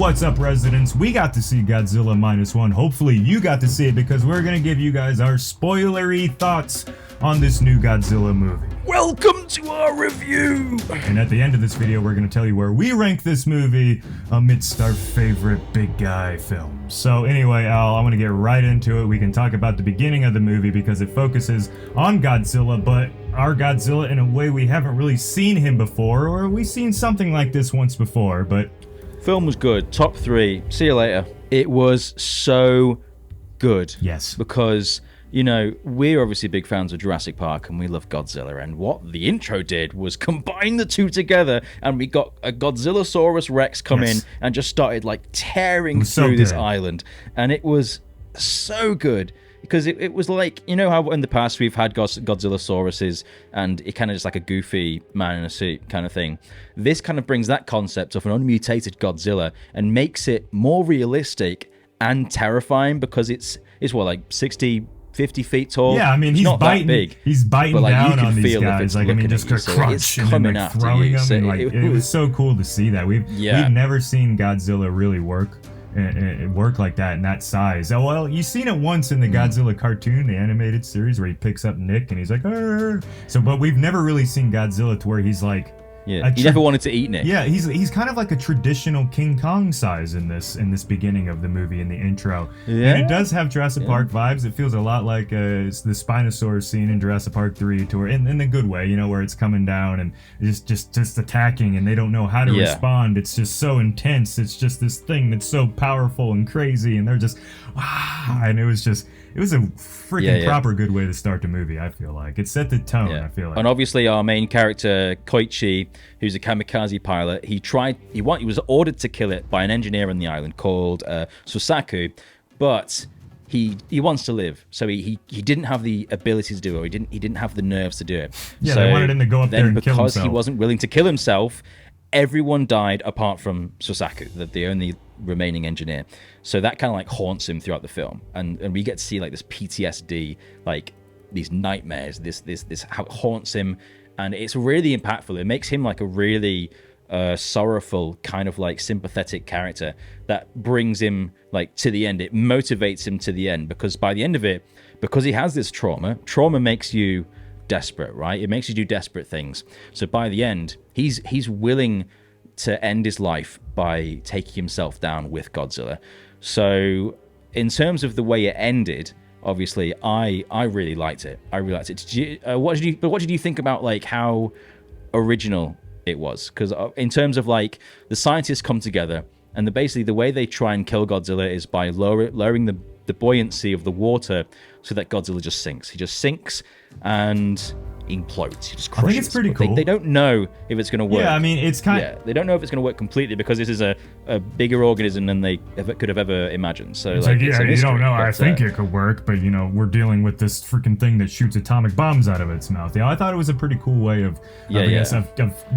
What's up, residents? We got to see Godzilla Minus One. Hopefully you got to see it because we're going to give you guys our spoilery thoughts on this new Godzilla movie. Welcome to our review! And at the end of this video, we're going to tell you where we rank this movie amidst our favorite big guy films. So anyway, Al, I'm going to get right into it. We can talk about the beginning of the movie because it focuses on Godzilla, but our Godzilla in a way we haven't really seen him before, or we've seen something like this once before, but... Film was good. Top 3. See you later. It was so good. Yes. Because, you know, we're obviously big fans of Jurassic Park and we love Godzilla. And what the intro did was combine the two together, and we got a Godzillasaurus Rex come in and just started like tearing through this island. And it was so good. Because it was like, you know how in the past we've had Godzillasauruses and it kind of just like a goofy man in a suit kind of thing. This kind of brings that concept of an unmutated Godzilla and makes it more realistic and terrifying because it's what, like 50 feet tall? Yeah, I mean, he's not biting, that big, he's biting but, like, down you can on these feel guys. Like, I mean, just crunch and then like throwing them. And, like, it was so cool to see that. We've never seen Godzilla really work like that in that size. Oh, well, you've seen it once in the Godzilla cartoon, the animated series, where he picks up Nick and he's like, arr! So, but we've never really seen Godzilla to where he's like, he never wanted to eat Nick. Yeah, he's kind of like a traditional King Kong size in this beginning of the movie, in the intro. Yeah. And it does have Jurassic Park vibes. It feels a lot like the Spinosaurus scene in Jurassic Park 3, to where in the good way, you know, where it's coming down and just attacking and they don't know how to respond. It's just so intense. It's just this thing that's so powerful and crazy, and they're just and it was a freaking proper good way to start the movie, I feel like. It set the tone, I feel like. And obviously our main character, Koichi, who's a kamikaze pilot, he was ordered to kill it by an engineer on the island called Susaku, but he wants to live, so he didn't have the ability to do it, or he didn't have the nerves to do it. Yeah, so they wanted him to go up there and kill himself. Because he wasn't willing to kill himself, everyone died apart from Susaku, the only remaining engineer. So that kind of like haunts him throughout the film, and we get to see like this PTSD, like these nightmares, this how it haunts him, and it's really impactful. It makes him like a really sorrowful, kind of like sympathetic character that brings him like to the end. It motivates him to the end, because by the end of it, because he has this trauma makes you desperate, right? It makes you do desperate things. So by the end, he's willing to end his life by taking himself down with Godzilla. So in terms of the way it ended, obviously I really liked it. What did you think about like how original it was? Because in terms of like the scientists come together, and basically the way they try and kill Godzilla is by lowering the buoyancy of the water so that Godzilla just sinks. He just sinks and implodes. He just crushes. I think it's pretty cool. They don't know if it's going to work. Yeah, I mean, it's kind of... they don't know if it's going to work completely, because this is a bigger organism than they could have ever imagined. So it's like, you don't know. I think it could work, but you know, we're dealing with this freaking thing that shoots atomic bombs out of its mouth. Yeah, I thought it was a pretty cool way of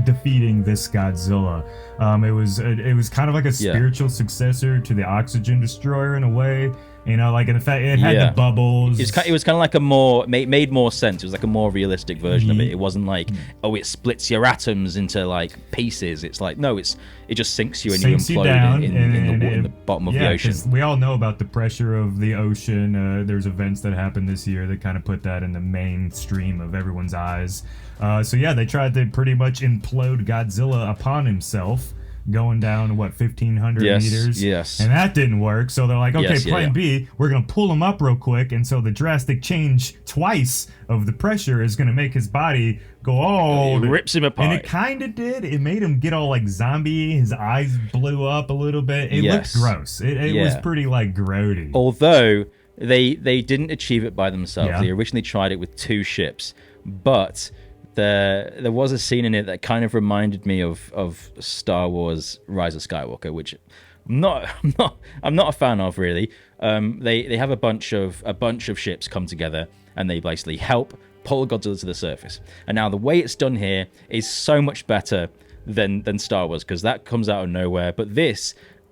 defeating this Godzilla. It was kind of like a spiritual successor to the Oxygen Destroyer in a way. You know, like in fact, it had the bubbles. It was kind of like made more sense. It was like a more realistic version of it. It wasn't like, it splits your atoms into like pieces. It's like, no, it just sinks you and you implode in the bottom of the ocean. We all know about the pressure of the ocean. There's events that happened this year that kind of put that in the mainstream of everyone's eyes. So yeah, they tried to pretty much implode Godzilla upon himself, going down 1,500 meters. Yes. And that didn't work. So they're like, okay, plan B, we're gonna pull him up real quick, and so the drastic change twice of the pressure is gonna make his body go, it rips him apart. And it kind of did. It made him get all like zombie. His eyes blew up a little bit. It looked gross. It was pretty like grody. Although they didn't achieve it by themselves. They originally tried it with 2 ships, but there was a scene in it that kind of reminded me of Star Wars Rise of Skywalker, which I'm not a fan of, really. They have a bunch of ships come together, and they basically help pull Godzilla to the surface. And now the way it's done here is so much better than Star Wars, because that comes out of nowhere. But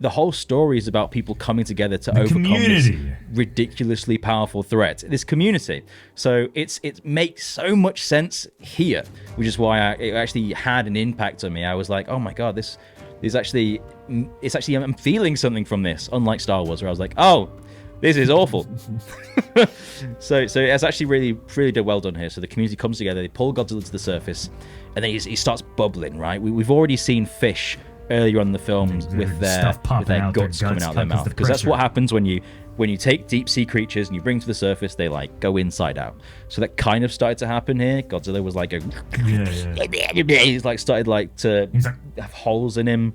the whole story is about people coming together to overcome this ridiculously powerful threat, this community. So it makes so much sense here, which is why it actually had an impact on me. I was like, oh my god, this it's actually I'm feeling something from this, unlike Star Wars, where I was like, oh, this is awful. so it's actually really well done here. So the community comes together, they pull Godzilla to the surface, and then he starts bubbling, right? We've already seen fish earlier on in the film with their guts coming out of their mouth, because that's what happens when you take deep sea creatures and you bring them to the surface, they like go inside out. So that kind of started to happen here. Godzilla was like he's like started like to have holes in him.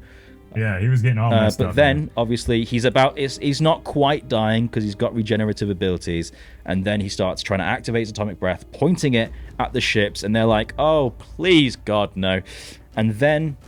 Yeah, he was getting all messed up. But then, obviously, he's not quite dying because he's got regenerative abilities. And then he starts trying to activate his atomic breath, pointing it at the ships. And they're like, oh, please, God, no. And then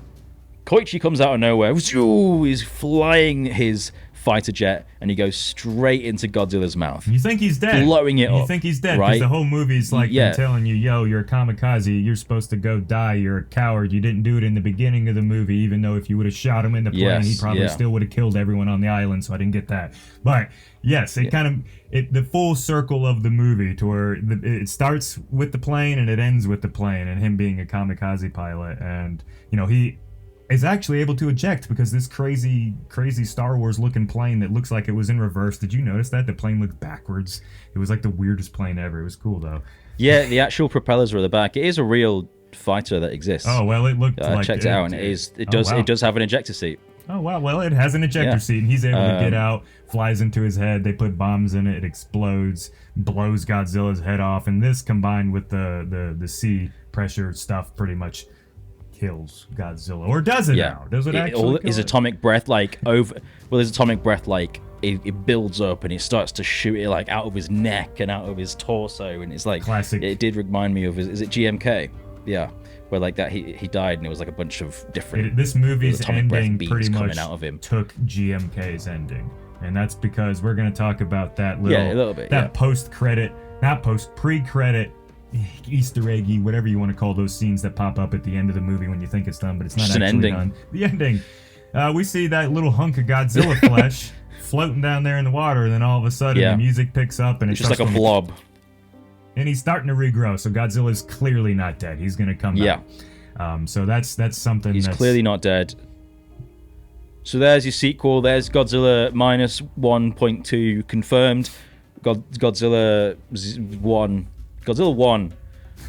Koichi comes out of nowhere. He's flying his fighter jet, and he goes straight into Godzilla's mouth. You think he's dead. Blowing it up. You think he's dead, because right? the whole movie's like been telling you, yo, you're a kamikaze, you're supposed to go die, you're a coward, you didn't do it in the beginning of the movie, even though if you would have shot him in the plane, he probably still would have killed everyone on the island, so I didn't get that. But, yes, the full circle of the movie, to where it starts with the plane, and it ends with the plane, and him being a kamikaze pilot, and, he is actually able to eject, because this crazy Star Wars looking plane that looks like it was in reverse. Did you notice that? The plane looked backwards. It was like the weirdest plane ever. It was cool though. Yeah, the actual propellers are at the back. It is a real fighter that exists. Oh, well, it looked like... I checked it out, and it does have an ejector seat. Oh, wow. Well, it has an ejector seat, and he's able to get out, flies into his head, they put bombs in it, it explodes, blows Godzilla's head off, and this combined with the sea pressure stuff pretty much kills Godzilla, or does it now? Does it actually? His atomic breath his atomic breath it builds up and it starts to shoot it like out of his neck and out of his torso, and it's like classic. It did remind me of is it GMK? Yeah, where like that he died and it was like a bunch of different. This movie's ending pretty much out of him. Took GMK's ending, and that's because we're going to talk about that little bit, pre-credit Easter eggy, whatever you want to call those scenes that pop up at the end of the movie when you think it's done, but it's not just actually done. The ending. We see that little hunk of Godzilla flesh floating down there in the water, and then all of a sudden the music picks up, and it's just like a blob. And he's starting to regrow, so Godzilla's clearly not dead. He's going to come back. So that's something. He's clearly not dead. So there's your sequel. There's Godzilla Minus 1.2 confirmed. Godzilla 1. Godzilla 1.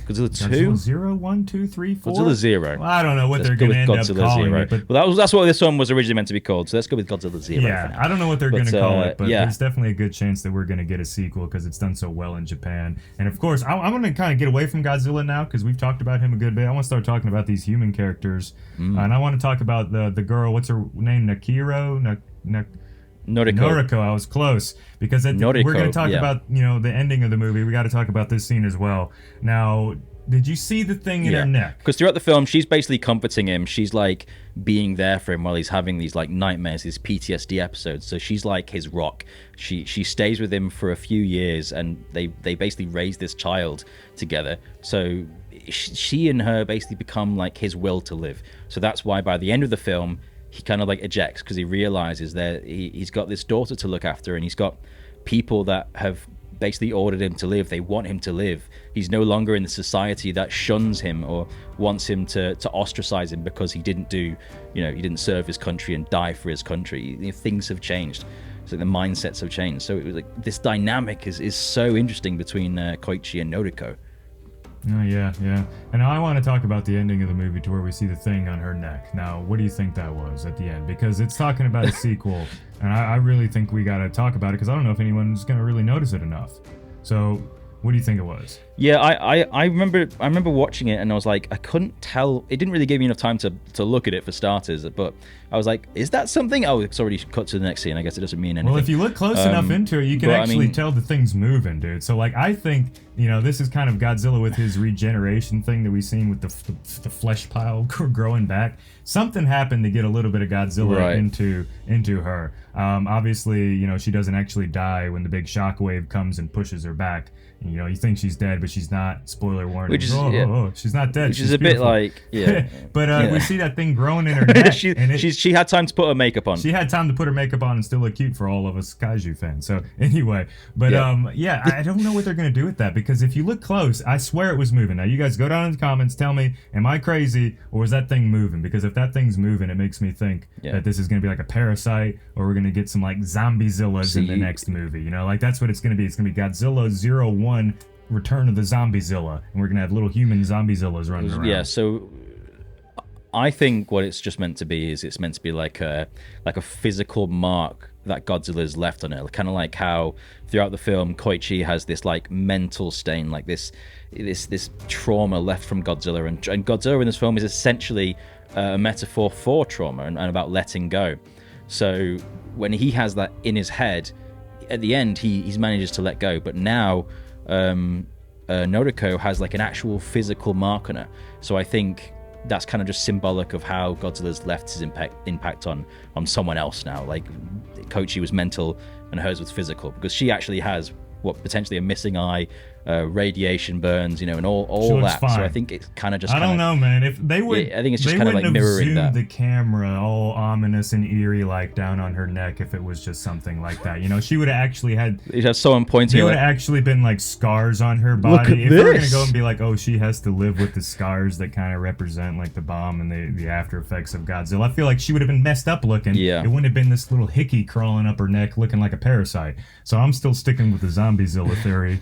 Godzilla 2? Godzilla 0, 1, 2, 3, 4? Godzilla 0. Well, I don't know what they're going to end up calling it. But well, that's what this one was originally meant to be called, so let's go with Godzilla 0 yeah, for now. I don't know what they're going to call it, but there's definitely a good chance that we're going to get a sequel because it's done so well in Japan. And of course, I'm going to kind of get away from Godzilla now because we've talked about him a good bit. I want to start talking about these human characters. And I want to talk about the girl, what's her name? Noriko, I was close, because we're going to talk about the ending of the movie. We got to talk about this scene as well. Now, did you see the thing in her neck? Because throughout the film, she's basically comforting him. She's like being there for him while he's having these like nightmares, these PTSD episodes. So she's like his rock. She stays with him for a few years, and they basically raise this child together. So she and her basically become like his will to live. So that's why by the end of the film, he kind of like ejects, because he realizes that he's got this daughter to look after, and he's got people that have basically ordered him to live. They want him to live. He's no longer in the society that shuns him or wants him to ostracize him because he didn't he didn't serve his country and die for his country. Things have changed. So the mindsets have changed. So it was like this dynamic is so interesting between Koichi and Noriko. Oh, yeah. And now I want to talk about the ending of the movie to where we see the thing on her neck. Now, what do you think that was at the end? Because it's talking about a sequel, and I really think we got to talk about it because I don't know if anyone's going to really notice it enough. So, what do you think it was? Yeah, I remember watching it, and I was like, I couldn't tell. It didn't really give me enough time to look at it for starters, but I was like, is that something? Oh, it's already cut to the next scene. I guess it doesn't mean anything. Well, if you look close enough into it, you can actually tell the thing's moving, dude. So, like, I think, this is kind of Godzilla with his regeneration thing that we've seen with the flesh pile growing back. Something happened to get a little bit of Godzilla into her. Obviously, she doesn't actually die when the big shockwave comes and pushes her back. You think she's dead, but but she's not. Spoiler warning. Which is, she's not dead. Which is a bit like, but we see that thing growing in her neck. She had time to put her makeup on. She had time to put her makeup on and still look cute for all of us kaiju fans. So anyway, but I don't know what they're gonna do with that, because if you look close, I swear it was moving. Now you guys go down in the comments, tell me, am I crazy or is that thing moving? Because if that thing's moving, it makes me think that this is gonna be like a parasite, or we're gonna get some like zombie-zillas in the next movie. You know, like that's what it's gonna be. It's gonna be Godzilla 01, Return of the Zombie-Zilla, and we're gonna have little human zombie-zillas running around. Yeah, so I think what it's just meant to be is it's meant to be like a physical mark that Godzilla's left on it, kind of like how throughout the film Koichi has this like mental stain, like this trauma left from Godzilla, and Godzilla in this film is essentially a metaphor for trauma and about letting go. So when he has that in his head, at the end he manages to let go, but now Noriko has like an actual physical mark on her. So I think that's kind of just symbolic of how Godzilla's left his impact on someone else now. Like Koichi was mental and hers was physical, because she actually has what potentially a missing eye, radiation burns, and all that. Fine. So I think it's kind of just. I don't know, man. If they would, I think it's just kind of like mirroring that. The camera all ominous and eerie, like down on her neck, if it was just something like that. She would have actually had. You'd have someone pointing. There would have actually been like scars on her body. If they were gonna go and be like, oh, she has to live with the scars that kind of represent like the bomb and the after effects of Godzilla, I feel like she would have been messed up looking. Yeah. It wouldn't have been this little hickey crawling up her neck looking like a parasite. So I'm still sticking with the Zombie-Zilla theory.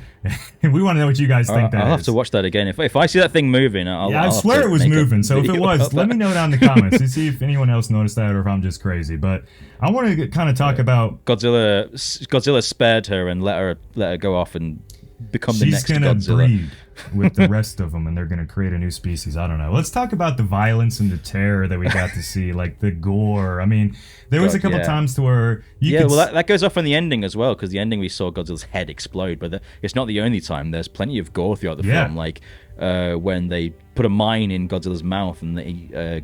We want to know what you guys think. I'll have to watch that again. If I see that thing moving, I swear it was moving. So if it was, let me know down in the comments to see if anyone else noticed that or if I'm just crazy. But I want to kind of talk about Godzilla spared her and let her go off and become the next Godzilla. She's gonna breed with the rest of them, and they're gonna create a new species. I don't know. Let's talk about the violence and the terror that we got to see, like the gore. I mean, there was a couple times to where that goes off in the ending as well, because the ending we saw Godzilla's head explode, but it's not the only time. There's plenty of gore throughout the film, like when they put a mine in Godzilla's mouth and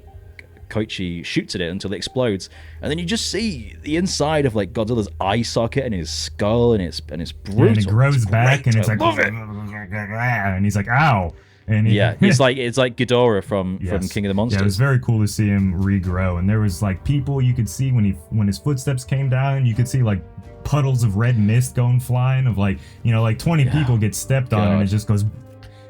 Koichi shoots at it until it explodes, and then you just see the inside of like Godzilla's eye socket and his skull, and it's brutal. And it grows back, and it's like, and he's like, ow. And it's like Ghidorah from King of the Monsters. Yeah, it was very cool to see him regrow, and there was like people you could see when his footsteps came down, you could see like puddles of red mist going flying of like 20 people get stepped on, and it just goes.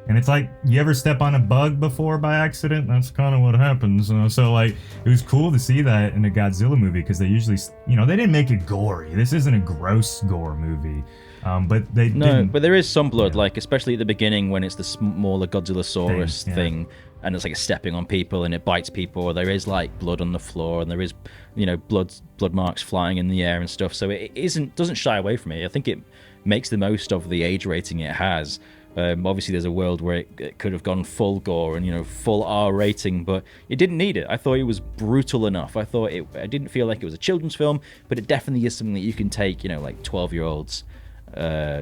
And it's like, you ever step on a bug before by accident? That's kind of what happens. So like, it was cool to see that in a Godzilla movie, because they usually, they didn't make it gory. This isn't a gross gore movie. But they didn't. But there is some blood, like especially at the beginning when it's the smaller Godzillasaurus thing, and it's like stepping on people and it bites people. Or there is like blood on the floor, and there is blood marks flying in the air and stuff. So it doesn't shy away from it. I think it makes the most of the age rating it has. Obviously, there's a world where it could have gone full gore and full R rating, but it didn't need it. I thought it was brutal enough. I didn't feel like it was a children's film, but it definitely is something that you can take, like 12-year-olds,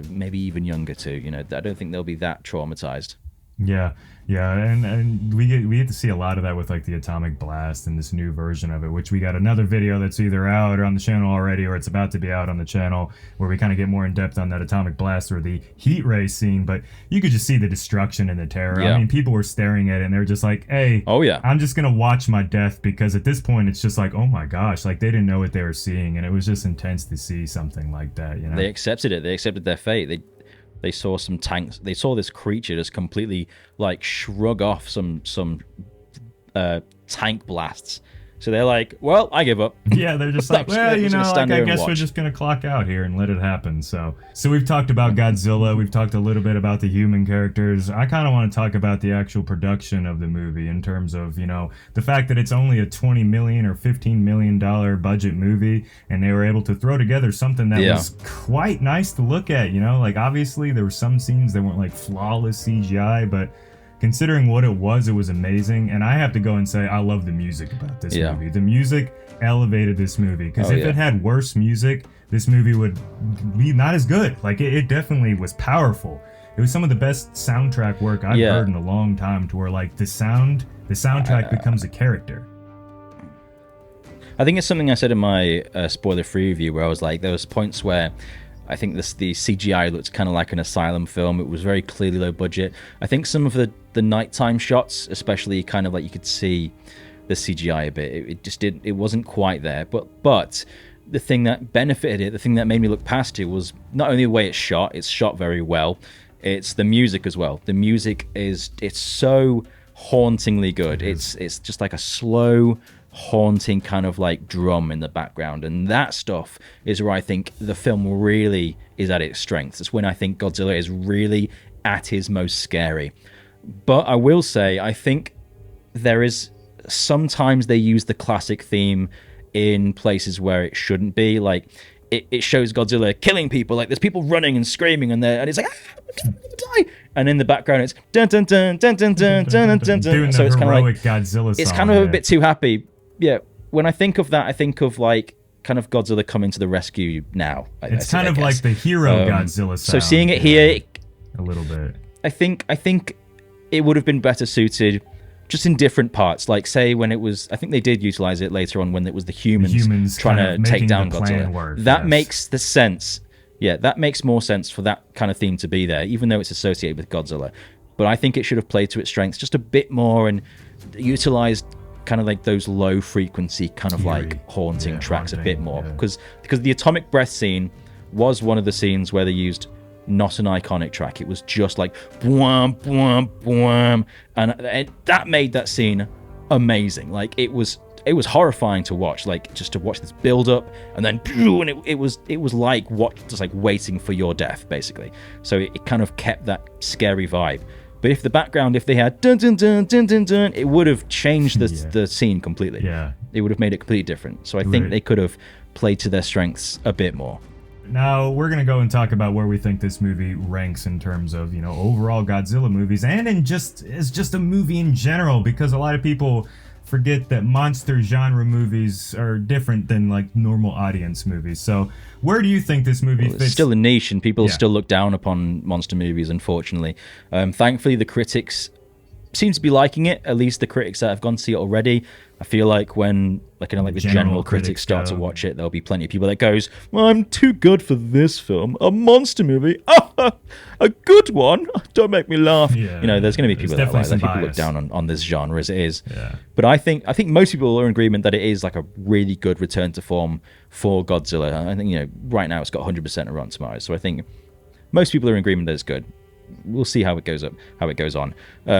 maybe even younger too. I don't think they'll be that traumatized. Yeah, and we get to see a lot of that with like the atomic blast and this new version of it, which we got another video that's either out or on the channel already, or it's about to be out on the channel, where we kind of get more in depth on that atomic blast or the heat ray scene. But you could just see the destruction and the terror. I mean, people were staring at it and they're just like, hey, I'm just gonna watch my death, because at this point it's just like, oh my gosh, like they didn't know what they were seeing, and it was just intense to see something like that. They accepted it. They accepted their fate. They saw some tanks. They saw this creature just completely like shrug off some tank blasts. So they're like, well, I give up. Yeah, they're just like, well, I guess we're just gonna clock out here and let it happen. So we've talked about Godzilla. We've talked a little bit about the human characters. I kind of want to talk about the actual production of the movie in terms of, the fact that it's only a $20 million or $15 million budget movie, and they were able to throw together something that was quite nice to look at. Like obviously there were some scenes that weren't like flawless CGI, but considering what it was amazing. And I have to go and say, I love the music about this movie. The music elevated this movie, because if it had worse music, this movie would be not as good. Like it definitely was powerful. It was some of the best soundtrack work I've heard in a long time, to where like the soundtrack becomes a character. I think it's something I said in my spoiler-free review, where I was like, there was points where I think the CGI looked kind of like an asylum film. It was very clearly low budget. I think some of the nighttime shots, especially, kind of like you could see the CGI a bit. It wasn't quite there. But the thing that benefited it, the thing that made me look past it, was not only the way it's shot very well. It's the music as well. The music it's so hauntingly good. It's just like a slow, haunting kind of like drum in the background, and that stuff is where I think the film really is at its strength. It's when I think Godzilla is really at his most scary. But I will say, I think there is sometimes they use the classic theme in places where it shouldn't be. Like it shows Godzilla killing people, like there's people running and screaming, and it's like, I'm gonna die. And in the background, it's dun dun dun dun dun dun dun dun dun. So it's kind of like Godzilla song, it's kind of a bit too happy. Yeah, when I think of that, I think of like kind of Godzilla coming to the rescue now. It's kind of like the hero Godzilla sound. So seeing it here, a little bit. I think it would have been better suited just in different parts. Like say when it was, I think they did utilize it later on when it was the humans trying to take down Godzilla. That makes the sense. Yeah, that makes more sense for that kind of theme to be there, even though it's associated with Godzilla. But I think it should have played to its strengths just a bit more and utilized kind of like those low frequency kind of like haunting tracks a bit more, because the atomic breath scene was one of the scenes where they used not an iconic track. It was just like boom boom boom, and that made that scene amazing. Like it was horrifying to watch, like just to watch this build up and then and it was like just like waiting for your death basically. So it kind of kept that scary vibe. But if the background, if they had dun dun dun dun dun dun, it would have changed the scene completely. Yeah, it would have made it completely different. So I think they could have played to their strengths a bit more. Now we're gonna go and talk about where we think this movie ranks in terms of overall Godzilla movies and as just a movie in general, because a lot of people forget that monster genre movies are different than like normal audience movies. So where do you think this movie fits? It's still a niche, and people still look down upon monster movies, unfortunately. Thankfully, the critics seem to be liking it, at least the critics that have gone to see it already. I feel like when the general critics start to watch it, there'll be plenty of people that goes, well, I'm too good for this film, a monster movie, a good one, don't make me laugh. There's going to be people that like that. People look down on this genre as it is. But I think most people are in agreement that it is like a really good return to form for Godzilla. I think right now it's got 100% of Rotten Tomatoes, so I think most people are in agreement that it's good. We'll see how it goes on.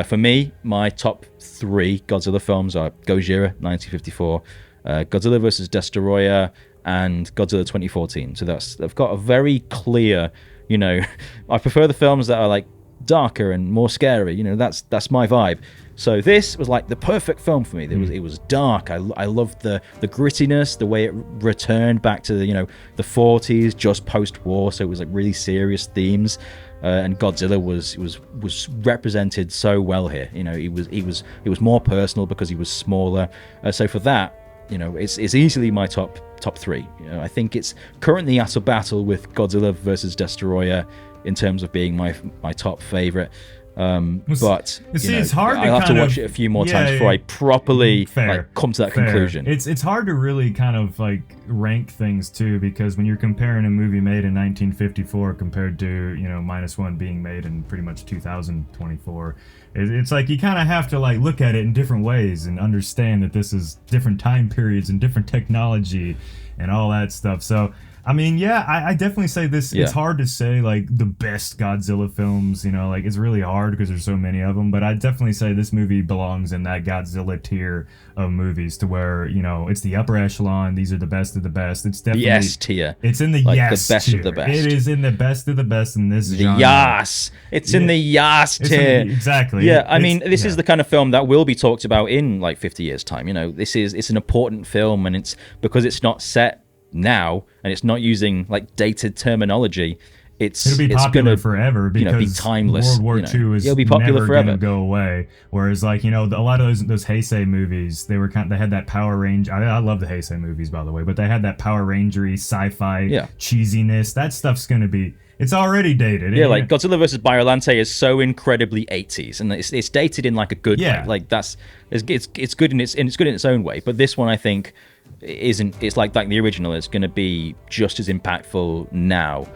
For me, my top 3 Godzilla films are Gojira 1954, Godzilla vs. Destoroyah, and Godzilla 2014. So they've got a very clear, I prefer the films that are like darker and more scary. That's my vibe. So this was like the perfect film for me. It was dark. I loved the grittiness, the way it returned back to the 40s, just post-war. So it was like really serious themes. And Godzilla was represented so well here. He was more personal because he was smaller. So for that, it's easily my top 3. I think it's currently at a battle with Godzilla versus Destoroyah in terms of being my top favorite. But it's hard. I'll have to watch it a few more times before I properly come to that conclusion. It's hard to really kind of like rank things too, because when you're comparing a movie made in 1954 compared to Minus One being made in pretty much 2024, it's like you kind of have to like look at it in different ways and understand that this is different time periods and different technology and all that stuff. So I mean, I definitely say this. It's hard to say like the best Godzilla films, like it's really hard because there's so many of them. But I definitely say this movie belongs in that Godzilla tier of movies, to where it's the upper echelon. These are the best of the best. It's definitely the S tier. It's in the the best tier. Of the best. It is in the best of the best in this genre. It's in the yas tier. Exactly. Yeah, I mean, this is the kind of film that will be talked about in like 50 years' time. It's an important film, and it's because it's not set now and it's not using like dated terminology. It'll be popular forever because be timeless. World War II is be popular never gonna go away. Whereas like a lot of those Heisei movies, they had that Power Ranger. I love the Heisei movies, by the way, but they had that Power Rangery sci-fi cheesiness. That stuff's gonna be. It's already dated. Yeah, like Godzilla vs. Biollante is so incredibly 80s, and it's dated in like a good way. Like it's good and it's good in its own way. But this one, I think, isn't. It's like the original. It's going to be just as impactful now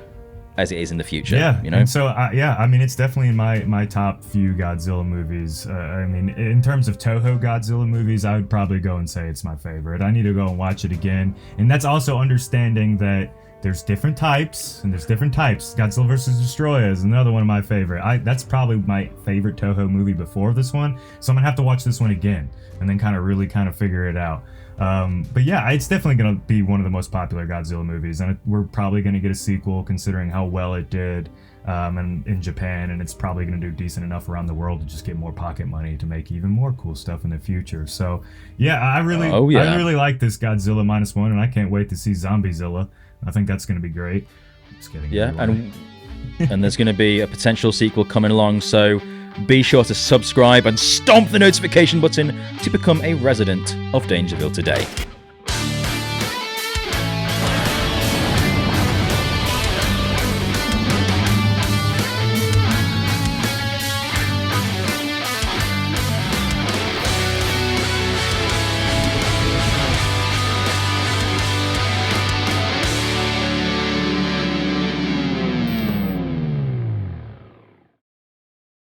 as it is in the future. Yeah, you know. And so I mean, it's definitely in my top few Godzilla movies. I mean, in terms of Toho Godzilla movies, I would probably go and say it's my favorite. I need to go and watch it again, and that's also understanding that there's different types, and there's different types. Godzilla vs. Destroyer is another one of my favorite. That's probably my favorite Toho movie before this one, so I'm gonna have to watch this one again and then kind of figure it out. But yeah, it's definitely going to be one of the most popular Godzilla movies, and we're probably going to get a sequel considering how well it did in Japan, and it's probably going to do decent enough around the world to just get more pocket money to make even more cool stuff in the future. So yeah, I really like this Godzilla Minus One, and I can't wait to see Zombiezilla. I think that's going to be great. Just kidding. Yeah, and there's going to be a potential sequel coming along, so be sure to subscribe and stomp the notification button to become a resident of Dangerville today.